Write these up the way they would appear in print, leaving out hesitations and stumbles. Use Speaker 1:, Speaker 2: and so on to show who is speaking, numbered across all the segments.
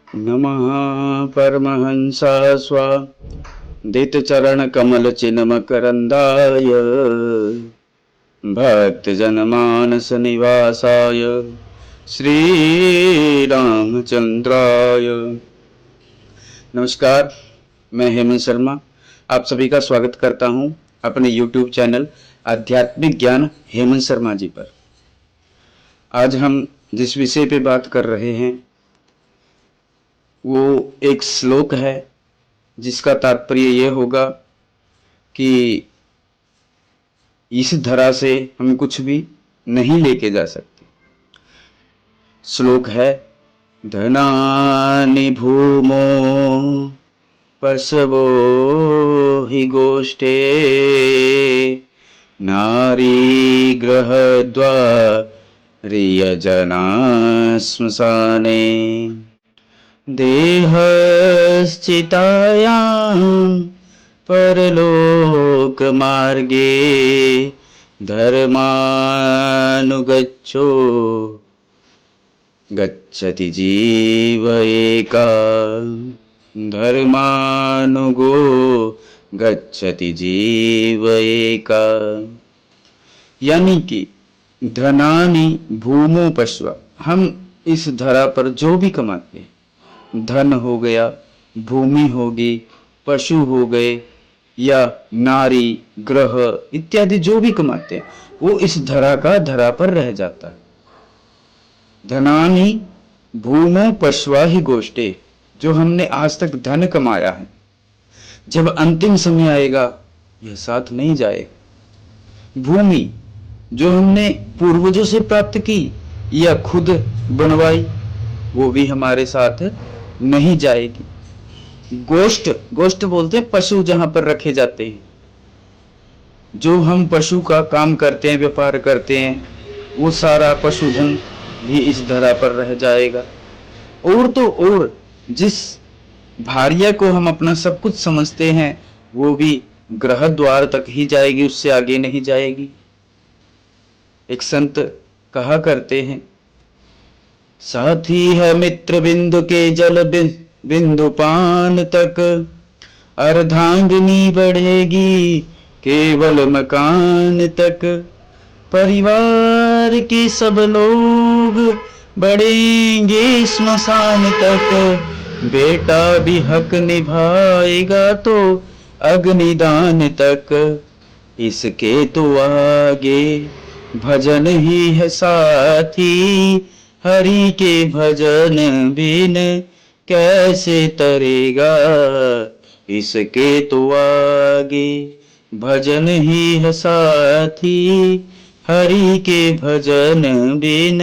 Speaker 1: नमः परमहंसा स्वादितचरणकमलचिन्मकरन्दाय भक्तजनमानसनिवासाय श्रीरामचंद्राय। नमस्कार, मैं हेमंत शर्मा आप सभी का स्वागत करता हूं अपने YouTube चैनल आध्यात्मिक ज्ञान हेमंत शर्मा जी पर। आज हम जिस विषय पे बात कर रहे हैं वो एक श्लोक है जिसका तात्पर्य ये होगा कि इस धरा से हम कुछ भी नहीं लेके जा सकते। श्लोक है, धनानि भूमो पशवो हि गोष्ठे नारी गृहद्वारियजना श्मशाने देहश्चितायां परलोकमार्गे धर्मानुगच्छो गच्छति जीव एका धर्मानुगो गच्छति जीव एका। यानी कि धनानि भूमो पशव, हम इस धरा पर जो भी कमाते हैं, धन हो गया, भूमि होगी, पशु हो गए या नारी ग्रह इत्यादि जो भी कमाते हैं वो इस धरा का धरा पर रह जाता है। धनानि भूमो पशवा ही गोष्ठे, जो हमने आज तक धन कमाया है, जब अंतिम समय आएगा यह साथ नहीं जाएगा। भूमि जो हमने पूर्वजों से प्राप्त की या खुद बनवाई वो भी हमारे साथ नहीं जाएगी। गोष्ठ, गोष्ठ बोलते हैं पशु जहां पर रखे जाते हैं, जो हम पशु का काम करते हैं, व्यापार करते हैं, वो सारा पशुधन भी इस धरा पर रह जाएगा। और तो और जिस भार्या को हम अपना सब कुछ समझते हैं वो भी ग्रह द्वार तक ही जाएगी, उससे आगे नहीं जाएगी। एक संत कहा करते हैं, साथी है मित्र बिंदु के जल बिंदु पान तक, अर्धांगिनी बढ़ेगी केवल मकान तक। परिवार के सब लोग बढ़ेंगे स्मशान तक, बेटा भी हक निभाएगा तो अग्निदान तक। इसके तो आगे भजन ही है साथी, हरि के भजन बिन कैसे तरेगा। इसके तो आगे भजन ही है साथी, हरि के भजन बिन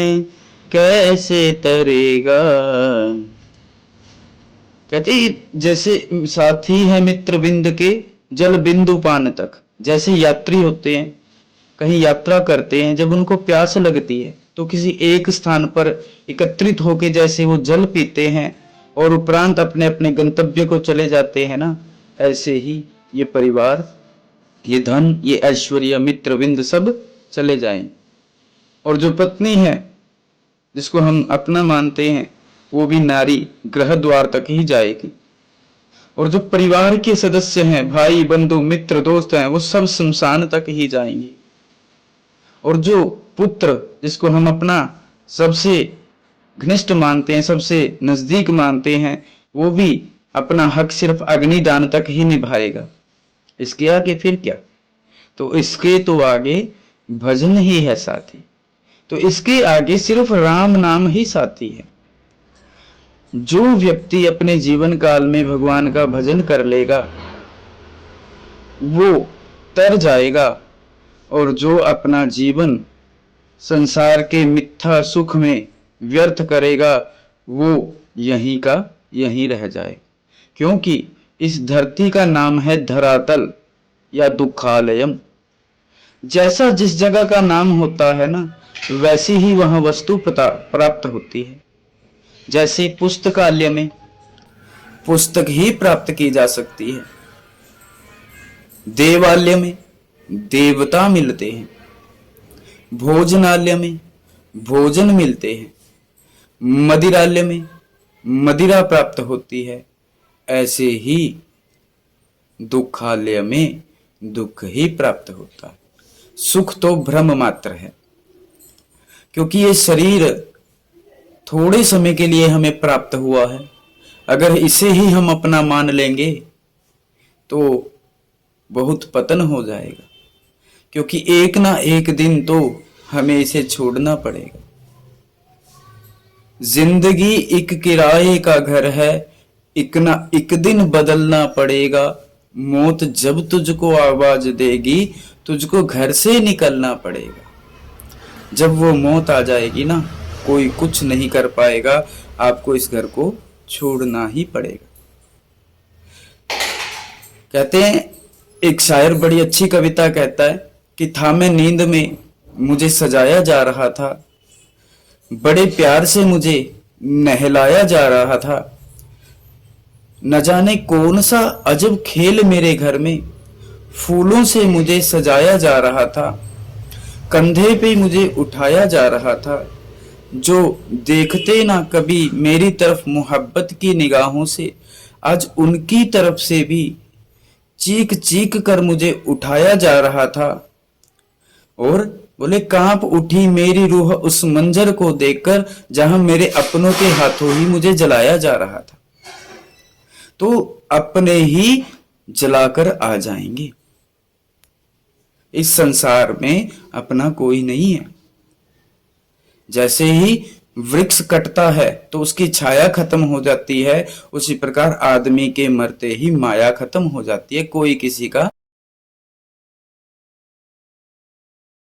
Speaker 1: कैसे तरेगा। कहते जैसे साथी है मित्र बिंद के जल बिंदु पान तक, जैसे यात्री होते हैं, कहीं यात्रा करते हैं, जब उनको प्यास लगती है तो किसी एक स्थान पर एकत्रित होकर जैसे वो जल पीते हैं और उपरांत अपने अपने गंतव्य को चले जाते हैं ना, ऐसे ही ये परिवार, ये धन, ये ऐश्वर्य, मित्रविंद सब चले जाएं। और जो पत्नी है जिसको हम अपना मानते हैं वो भी नारी गृह द्वार तक ही जाएगी। और जो परिवार के सदस्य हैं, भाई बंधु मित्र दोस्त हैं, वो सब शमशान तक ही जाएंगे। और जो पुत्र जिसको हम अपना सबसे घनिष्ठ मानते हैं, सबसे नजदीक मानते हैं, वो भी अपना हक सिर्फ अग्निदान तक ही निभाएगा। इसके आगे फिर क्या? तो इसके तो आगे भजन ही है साथी, तो इसके आगे सिर्फ राम नाम ही साथी है। जो व्यक्ति अपने जीवन काल में भगवान का भजन कर लेगा वो तर जाएगा, और जो अपना जीवन संसार के मिथ्या सुख में व्यर्थ करेगा वो यहीं का यहीं रह जाए। क्योंकि इस धरती का नाम है धरातल या दुखालयम। जैसा जिस जगह का नाम होता है ना, वैसी ही वह वस्तु प्राप्त होती है। जैसे पुस्तकालय में पुस्तक ही प्राप्त की जा सकती है, देवालय में देवता मिलते हैं, भोजनालय में भोजन मिलते हैं, मदिरालय में मदिरा प्राप्त होती है, ऐसे ही दुखालय में दुख ही प्राप्त होता है। सुख तो भ्रम मात्र है, क्योंकि ये शरीर थोड़े समय के लिए हमें प्राप्त हुआ है। अगर इसे ही हम अपना मान लेंगे तो बहुत पतन हो जाएगा, क्योंकि एक ना एक दिन तो हमें इसे छोड़ना पड़ेगा। जिंदगी एक किराए का घर है, एक ना एक दिन बदलना पड़ेगा। मौत जब तुझको आवाज देगी, तुझको घर से निकलना पड़ेगा। जब वो मौत आ जाएगी ना, कोई कुछ नहीं कर पाएगा, आपको इस घर को छोड़ना ही पड़ेगा। कहते हैं, एक शायर बड़ी अच्छी कविता कहता है कि था मैं नींद में, मुझे सजाया जा रहा था, बड़े प्यार से मुझे नहलाया जा रहा था। न जाने कौन सा अजब खेल मेरे घर में, फूलों से मुझे सजाया जा रहा था, कंधे पे मुझे उठाया जा रहा था। जो देखते ना कभी मेरी तरफ मोहब्बत की निगाहों से, आज उनकी तरफ से भी चीख चीख कर मुझे उठाया जा रहा था। और बोले, कांप उठी मेरी रूह उस मंजर को देखकर, जहां मेरे अपनों के हाथों ही मुझे जलाया जा रहा था। तो अपने ही जलाकर आ जाएंगे। इस संसार में अपना कोई नहीं है। जैसे ही वृक्ष कटता है तो उसकी छाया खत्म हो जाती है, उसी प्रकार आदमी के मरते ही माया खत्म हो जाती है। कोई किसी का